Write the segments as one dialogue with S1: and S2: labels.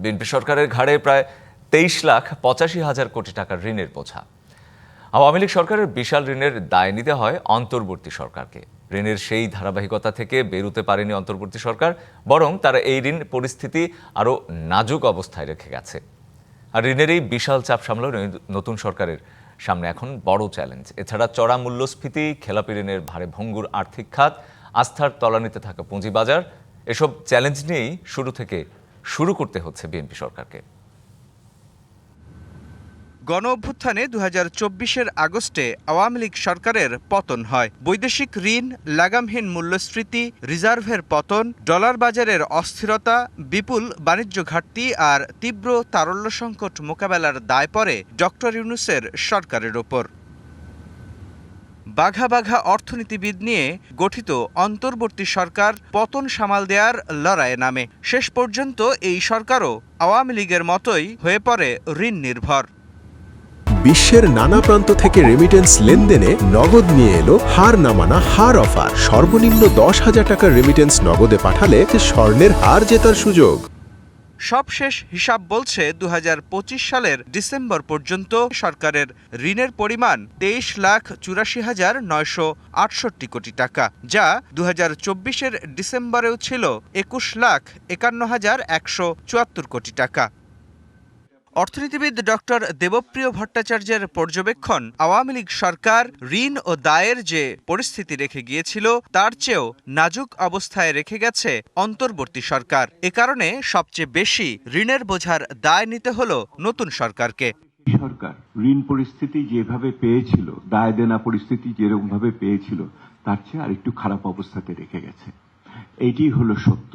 S1: BNP সরকারের ঘাড়ে প্রায় 23,85,000 কোটি টাকার ঋণের বোঝা। আওয়ামী লীগ সরকারের বিশাল ঋণের দায় নিতে হয় অন্তর্বর্তী সরকারকে। ঋণের সেই ধারাবাহিকতা থেকে বেরোতে পারেনি অন্তর্বর্তী সরকার, বরং তারা এই ঋণ পরিস্থিতি আরও নাজুক অবস্থায় রেখে গেছে। আর ঋণের এই বিশাল চাপ সামলানো নতুন সরকারের সামনে এখন বড় চ্যালেঞ্জ। এছাড়া চড়া মূল্যস্ফীতি, খেলাপি ঋণের ভারে ভঙ্গুর আর্থিক খাত, আস্থার তলানিতে থাকা পুঁজিবাজার, এসব চ্যালেঞ্জ নিয়েই শুরু করতে হচ্ছে বিএনপি সরকারকে।
S2: গণ অভ্যুত্থানে 2024-এর আগস্টে আওয়ামী লীগ সরকারের পতন হয়। বৈদেশিক ঋণ, লাগামহীন মূল্যস্ফীতি, রিজার্ভের পতন, ডলার বাজারের অস্থিরতা, বিপুল বাণিজ্য ঘাটতি আর তীব্র তারল্য সংকট মোকাবেলার দায় পড়ে ডক্টর ইউনূসের সরকারের ওপর। বাঘা বাঘা অর্থনীতিবিদ নিয়ে গঠিত অন্তর্বর্তী সরকার পতন সামাল দেওয়ার লড়াইয়ে নামে। শেষ পর্যন্ত এই সরকারও আওয়ামী লীগের মতোই হয়ে পড়ে ঋণ নির্ভর।
S3: বিশ্বের নানা প্রান্ত থেকে রেমিটেন্স লেনদেনে নগদ নিয়ে এলো হার না মানা হার অফার। সর্বনিম্ন 10,000 টাকার রেমিটেন্স নগদে পাঠালে স্বর্ণের হার জেতার সুযোগ।
S2: সবশেষ হিসাব বলছে 2025 সালের ডিসেম্বর পর্যন্ত সরকারের ঋণের পরিমাণ 23,84,968 কোটি টাকা, যা 2024-এর ডিসেম্বরেও ছিল 21,51,174 কোটি টাকা। অর্থনীতিবিদ ডক্টর দেবপ্রিয় ভট্টাচার্যের পর্যবেক্ষণ, আওয়ামী লীগ সরকার ঋণ ও দায়ের যে পরিস্থিতি রেখে গিয়েছিল তার চেয়েও নাজুক অবস্থায় রেখে গেছে অন্তর্বর্তী সরকার। এ কারণে সবচেয়ে বেশি ঋণের বোঝার দায় নিতে হলো নতুন সরকারকে।
S4: সরকার ঋণ পরিস্থিতি যেভাবে পেয়েছিল, দায় দেনা পরিস্থিতি যেরকম ভাবে পেয়েছিল, তার চেয়ে আরেকটু খারাপ অবস্থাতে রেখে গেছে। এটি হলো সত্য,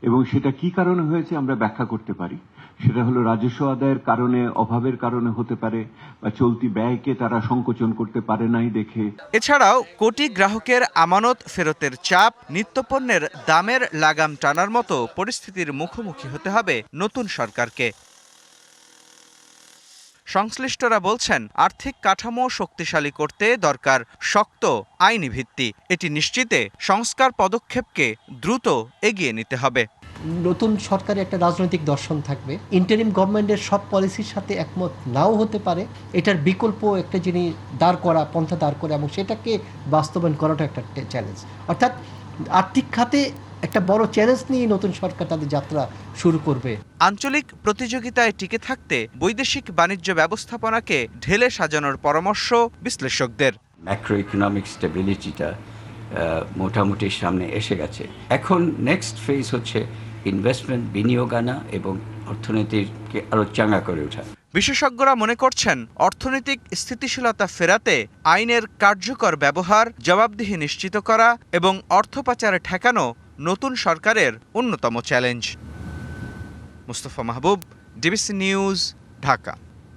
S4: এবং সেটা কি কারণে হয়েছে আমরা ব্যাখ্যা করতে পারি। সেটা হলো রাজস্ব আদায়ের কারণে, অভাবের কারণে হতে পারে, বা চলতি ব্যয়কে তারা সংকোচন করতে পারে নাই দেখে।
S2: এছাড়াও কোটি গ্রাহকের আমানত ফেরতের চাপ, নিত্যপণ্যের দামের লাগাম টানার মতো পরিস্থিতির মুখোমুখি হতে হবে নতুন সরকারকে। সংশ্লিষ্টরা বলছেন, আর্থিক কাঠামো শক্তিশালী করতে দরকার শক্ত আইনি ভিত্তি। এটি নিশ্চিতে সংস্কার পদক্ষেপকে দ্রুত এগিয়ে নিতে হবে।
S5: নতুন সরকারের একটা রাজনৈতিক দর্শন থাকবে। ইন্টারিম গভর্নমেন্টের সব পলিসির সাথে একমত নাও হতে পারে। এটার বিকল্প একটা জিনিস পন্থা দাঁড় করা এবং সেটাকে বাস্তবায়ন করাটা একটা চ্যালেঞ্জ। অর্থাৎ আর্থিক খাতে একটা বড় চ্যালেঞ্জ নিয়ে নতুন সরকার তাদের যাত্রা শুরু করবে।
S2: আঞ্চলিক প্রতিযোগিতায় টিকে থাকতে বৈদেশিক বাণিজ্য ব্যবস্থাপনাকে ঢেলে সাজানোর পরামর্শ বিশ্লেষকদের।
S6: ম্যাক্রো ইকোনমিক স্টেবিলিটিটা মোটামুটি সামনে এসে গেছে। এখন নেক্সট ফেজ হচ্ছে ইনভেস্টমেন্ট, বিনিয়োগ আনা এবং অর্থনীতিকে আরো চাঙ্গা করে ওঠা।
S2: বিশেষজ্ঞরা মনে করছেন, অর্থনৈতিক স্থিতিশীলতা ফেরাতে আইনের কার্যকর ব্যবহার, জবাবদিহি নিশ্চিত করা এবং অর্থ পাচারে ঠেকানো নতুন সরকারের অন্যতম চ্যালেঞ্জ। মুস্তফা মাহবুব, ডিবিসি নিউজ, ঢাকা।